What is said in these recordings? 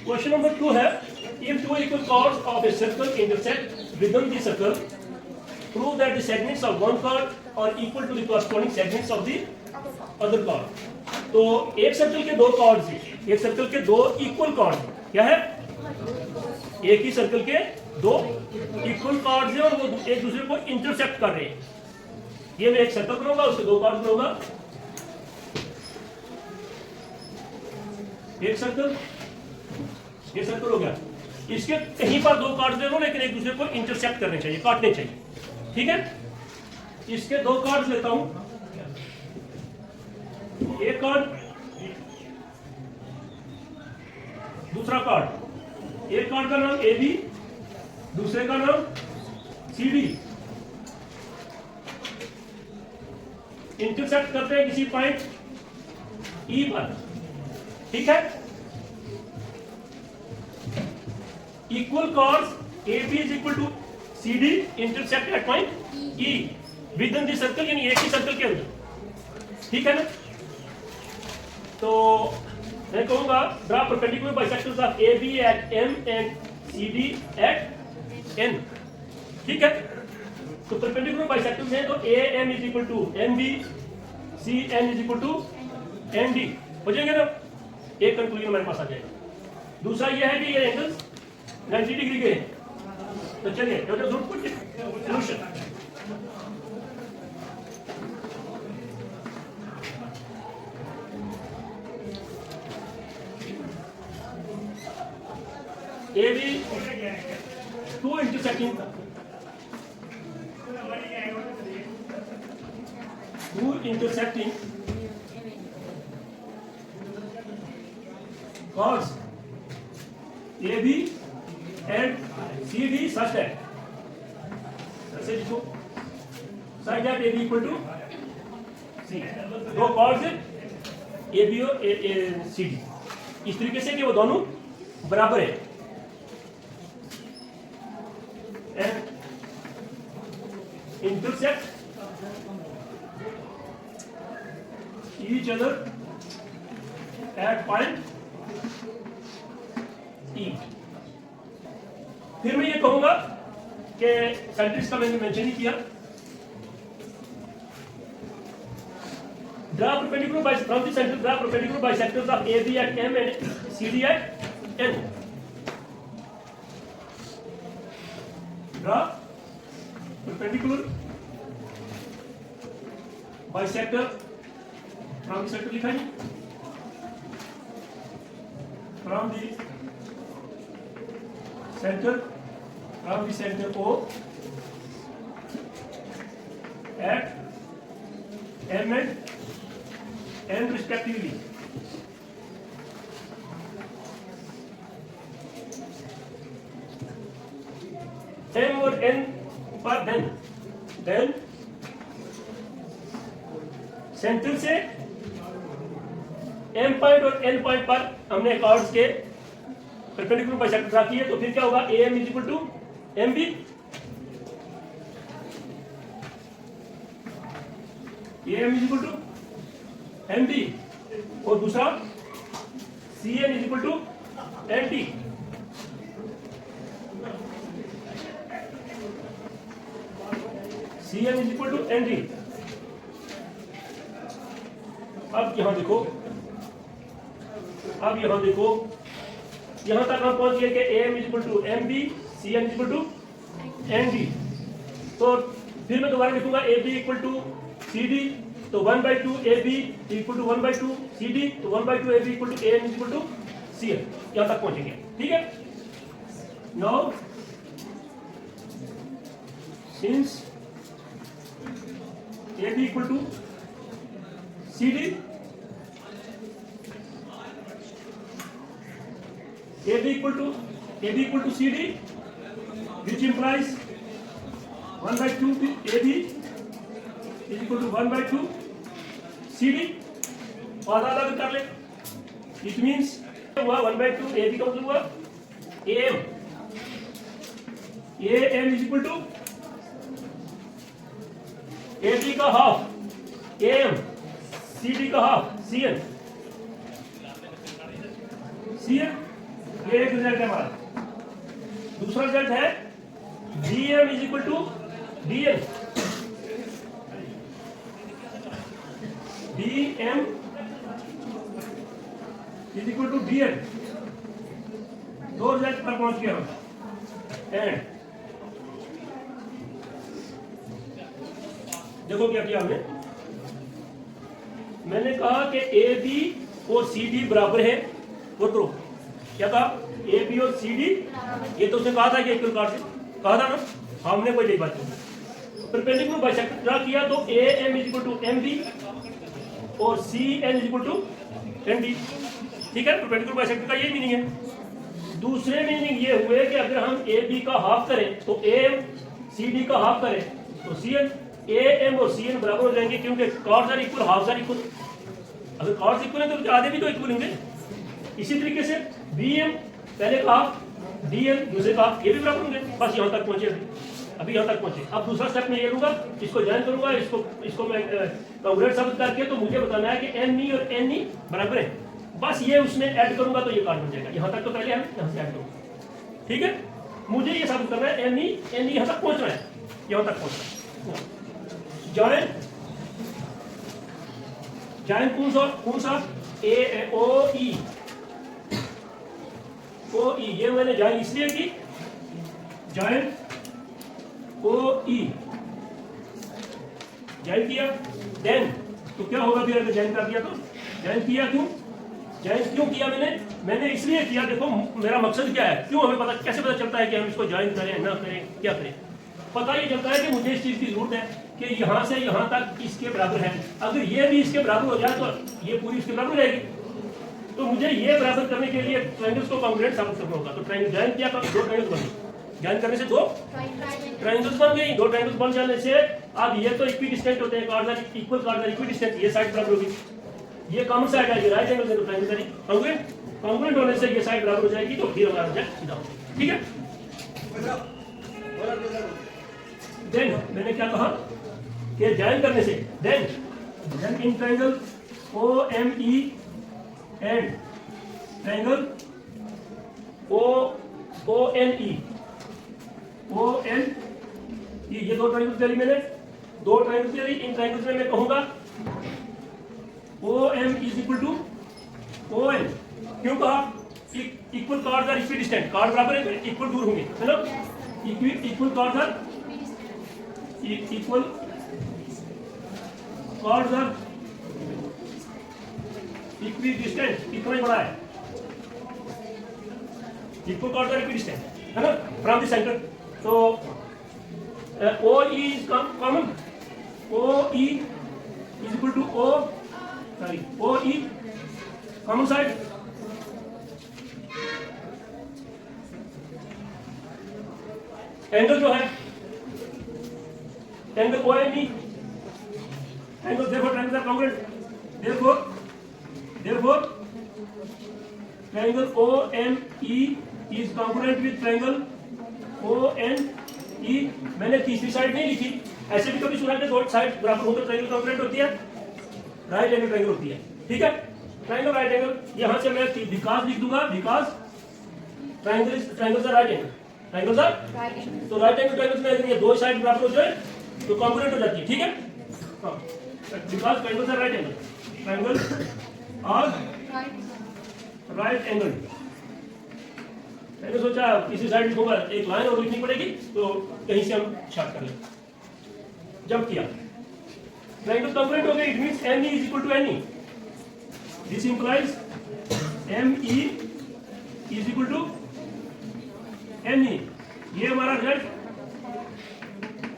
Question number 2 है, if two equal chords of a circle intersect within the circle, prove that the segments of one chord are equal to the corresponding segments of the other chord. तो एक circle के दो chords हैं, एक circle के दो equal chords हैं, क्या है? एक ही सर्कल के दो इक्वल कॉर्ड्स हैं और वो एक दूसरे को इंटरसेक्ट कर रहे हैं। ये मैं एक सर्कल बनाऊंगा, उसके दो कॉर्ड्स बनाऊंगा, एक सर्कल, ये सर्कल हो गया। इसके कहीं पर दो कॉर्ड्स ले लो, लेकिन एक दूसरे को इंटरसेक्ट करने चाहिए, काटने चाहिए, ठीक है? इसके दो कॉर्ड्स लेता हूं, एक कॉर्ड, दूसरा कॉर्ड। एक कॉर्ड का नाम ए बी, दूसरे का नाम सी डी। इंटरसेक्ट करते हैं किसी पॉइंट ई पर, ठीक है? Equal chords A B is equal to C D intersect at point E within the circle, यानी एक ही सर्कल के अंदर, ठीक है ना? तो मैं कहूंगा draw perpendicular bisectors of A B at M and C D at N, ठीक है? तो परपेंडिकुलर बाइसेक्टर्स हैं, तो A M is equal to N B, C N is equal to N D हो जाएंगे ना? एक कंक्लूजन हमारे पास आ जाएगा। दूसरा यह है कि ये एंगल्स 90 डिग्री के हैं। तो चलिए solution. A B two intersecting chords A B and C D such that, ऐसे लिखो, such that A B equal to C. दो कॉर्ड्स है ए बी और सी डी, इस तरीके से कि वो दोनों बराबर है and intersect each other at point E। फिर मैं ये कहूंगा कि सेंट्रिक्स का मैंने मेंशन ही किया, draw perpendicular by from the centre, draw perpendicular bisectors of A B at M and C D at N. Draw perpendicular bisector from the center, लिखा है from the center O at M and N respectively। M और N पर then centre से M point और N point पर हमने chords के perpendicular bisector draw किए। तो फिर क्या होगा? A M is equal to M B, A M is equal to M B, और दूसरा C N is equal to N T. C N is equal to N D. अब यहां देखो, यहां तक हम पहुंच गए कि A M is equal to M B, C N is equal to N D. तो फिर मैं दोबारा लिखूंगा A B equal to C D, तो 1/2 A B equal to 1/2 C D, तो 1/2 A B equal to A N is equal to C N. यहां तक पहुंचेंगे, ठीक है? Now since A B equal to C D, A B equal to C D, which implies 1/2 A B is equal to 1/2 C D. और आधा कर ले, it means हुआ 1/2 ए बी का मतलब हुआ A M is equal to A B का half A M, C D का हाफ सी एन। ये एक रिजल्ट है हमारा। दूसरा रिजल्ट है DM is equal to DN। DM is equal to DN। दो रिजल्ट पर पहुंच गए हम। एंड देखो क्या किया हमने, मैंने कहा कि AB और CD बराबर है। वो तो क्या कहा, AB और CD, ये तो उसने कहा था कि इक्वल कार्ड से कहा था ना, हमने कोई नहीं बात की। परपेंडिकुलर बाइसेक्टर ड्रा किया तो AM is equal to MB और CN is equal to MD। ठीक है, परपेंडिकुलर बाइसेक्टर का ये मीनिंग है। दूसरे मीनिंग ये हुए कि अगर हम AB का हाफ करें तो AM CD का हाफ करें तो CN। AM और CN बराबर हो जाएंगे क्योंकि chords are equal, halves are equal. अगर कॉर्ड्स इक्वल है तो आधे भी तो इक्वल होंगे। इसी तरीके से BM पहले का हाफ, DN दूसरे का हाफ, ये भी बराबर होंगे। बस यहाँ तक पहुंचे, अभी यहाँ तक पहुंचे। अब दूसरा स्टेप में ये लूंगा, इसको ज्वाइन करूंगा, इसको मैं कांग्रेट शब्द करके तो मुझे बताना है कि ME और NE बराबर है। बस ये उसमें ऐड करूंगा तो ये कार्ड बन जाएगा। यहाँ तक तो पहले हम यहाँ से ऐड करूंगा। ठीक है, मुझे ये साबित करना है ME NE यहाँ तक पहुंचना है, यहाँ तक पहुंचना है। ज्वाइन कौन सा OE ये मैंने ज्वाइन इसलिए की, ज्वाइन OE ज्वाइन किया। देन तो क्या होगा फिर अगर ज्वाइन कर दिया तो, ज्वाइन किया क्यों किया मैंने इसलिए किया। देखो मेरा मकसद क्या है, क्यों हमें पता, कैसे पता चलता है कि हम इसको ज्वाइन करें ना करें, क्या करें। पता ये चलता है कि मुझे इस चीज की जरूरत है कि यहाँ से यहाँ तक इसके बराबर है। अगर ये भी इसके बराबर हो जाए तो ये पूरी इसके बराबर रहेगी। तो मुझे ये बराबर करने के लिए ट्रायंगल्स को कांग्रुएंट साबित करना होगा। तो ट्रायंगल ज्वाइन किया तो दो ट्रायंगल्स बन गए, ज्वाइन करने से दो ट्रायंगल्स बन गई। दो ट्रायंगल्स बन जाने से अब ये तो इक्विडिस्टेंट होते हैं, chords are equal, chords are equidistant, ये साइड बराबर होगी, ये कॉमन साइड है, ये राइट एंगल से तो ट्रायंगल कांग्रुएंट होने से ये साइड बराबर हो जाएगी। तो फिर हमारा रिजल्ट सीधा होगा। ठीक है, देन मैंने क्या कहा कि ज्वाइन करने से then in triangle OME and triangle ONE ये दो ट्रायंगल्स ले ली मैंने, दो ट्रायंगल्स ले ली। इन ट्रायंगल्स में मैं कहूंगा OM is equal to ON। क्यों कहा, equal chords are equidistant, chord बराबर है तो इक्वल दूर होंगे, है ना। Equal chords are equal, chords are equidistant, इतना ही बड़ा है, इक्वल कार्ड्स आर इक्विडिस्टेंट, है ना, फ्रॉम द सेंटर। तो OE is common, OE is equal to OE common side, angle जो है एंगल OME एंगल, देखो triangle are congruent, therefore triangle OME is congruent with triangle ONE। मैंने तीसरी side नहीं लिखी, ऐसे भी कभी सुना कि दो साइड बराबर हो तो ट्रायंगल कांग्रुएंट होती है, राइट एंगल ट्रायंगल होती है। ठीक है, ट्रायंगल राइट एंगल, यहां से मैं बिकॉज़ लिख दूंगा, because triangles are right angle, triangles are तो राइट एंगल ट्रायंगल्स में अगर ये दो साइड बराबर हो जाए तो कांग्रुएंट हो जाती है। ठीक है, because triangles are right angle, triangle are right angle. मैंने सोचा किसी साइड लिखूंगा, एक लाइन और लिखनी पड़ेगी तो कहीं से हम शॉर्ट कर लें। जब किया ट्रायंगल कांग्रुएंट हो गया, it means ME is equal to NE। This implies ME is equal to NE। ये हमारा रिजल्ट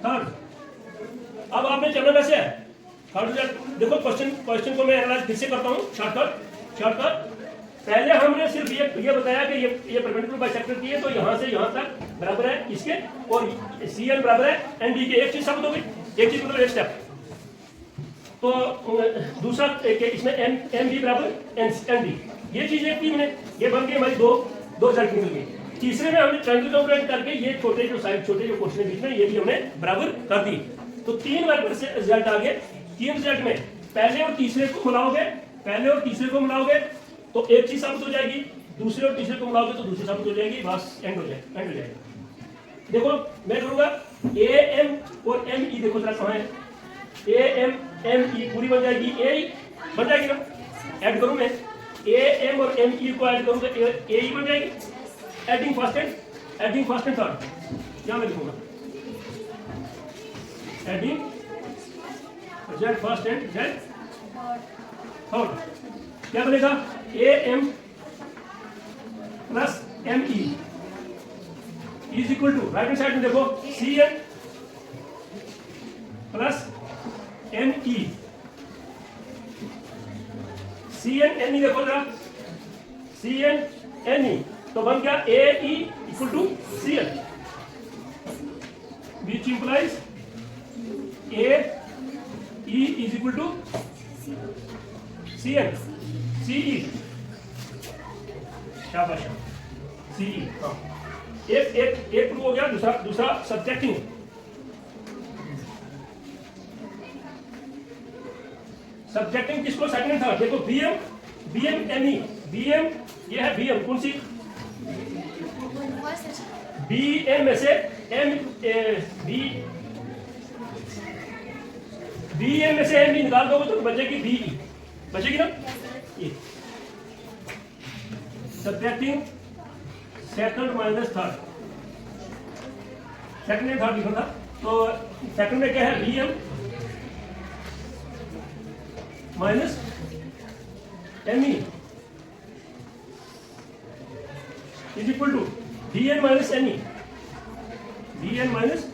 थर्ड। अब आपने चलना कैसे है, थर्ड रिजल्ट देखो। क्वेश्चन को मैं एनालाइज फिर से करता हूँ, शॉर्टकट। पहले हमने सिर्फ ये बताया कि ये परपेंडिकुलर बाइसेक्टर की है तो यहाँ से यहाँ तक बराबर है इसके, और CN बराबर है ND के। एक चीज साबित हो गई, एक चीज मतलब एक स्टेप। तो दूसरा इसमें MB बराबर ND, ये चीज एक थी मैंने, ये बन गई हमारी दो रिजल्ट मिल गई। तीसरे में हमने ट्रायंगल कांग्रुएंट करके ये छोटे जो क्वेश्चन बीच में ये भी हमने बराबर कर दी। तो तीन बार से रिजल्ट आ गए। तीन रिजल्ट में पहले और तीसरे को मिलाओगे तो एक चीज साबित हो जाएगी, दूसरे और तीसरे को मिलाओगे तो दूसरी साबित हो जाएगी, बस एंड हो जाएगा। देखो मैं करूंगा ए एम और एम ई, देखो जरा कहाँ है, ए एम ई पूरी बन जाएगी, ए बन जाएगी ना, ऐड करूं मैं ए एम और एम ई को ऐड करूंगा, ए ई बन जाएगी। एडिंग फर्स्ट एंड थर्ड, क्या मैं लिखूंगा adding Z first and Z third, क्या बनेगा A M plus M E is equal to, right hand side में देखो C N plus N E, C N N E देखो जरा, सी एन एन ई तो बन गया A E equal to C N, which implies A E is equal to C N C E, शाबाश C E. एक prove हो गया, दूसरा सब्जेक्टिंग। सब्जेक्टिंग किसको, सेकंड थर्ड, देखो बीएम एम ई, बीएम ये है बीएम, कौन सी बीएम में से एम बीएम में से एम ई निकाल दोगे तो बचेगी बीई, बचेगी ना ये। Subtracting second minus third, second में थर्ड लिखा था, तो सेकंड में क्या है BM minus M E is equal to B N minus M E, B N minus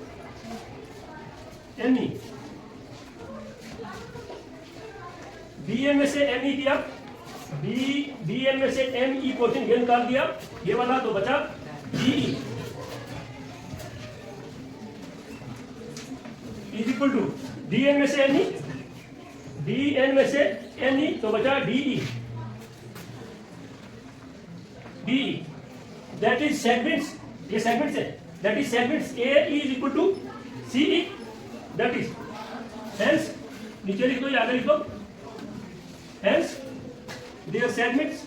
M E, B M में से एम ई दिया, बी एम में से एम ई क्वेश्चन गेन निकाल दिया, ये वाला तो बचा D is equal to D N में से एन ई, डी एन में से एन ई तो बचा D E, D that is segments, ये सेगमेंट्स है, that is segments A E is equal to C E, that is hence, नीचे लिख दो या आगे लिख दो, हेंस their segments,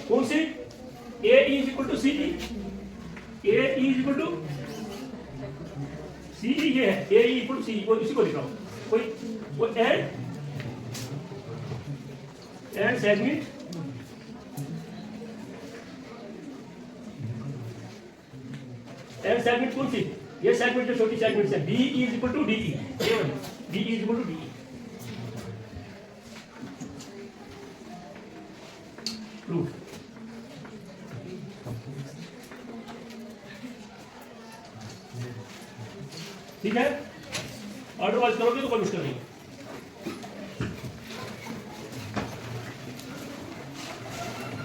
कौन सी A E is equal to C E, A E is equal to C E, ये है ए ई इक्वल टू सी ई, इसी को लिख रहा हूं, कोई एंड सेगमेंट कौन सी, ये सेगमेंट जो छोटी सेगमेंट्स है, B is equal to D E, B is equal to D E, proof. ठीक है, ऑर्डर वाइज करोगे तो कोई मुश्किल नहीं।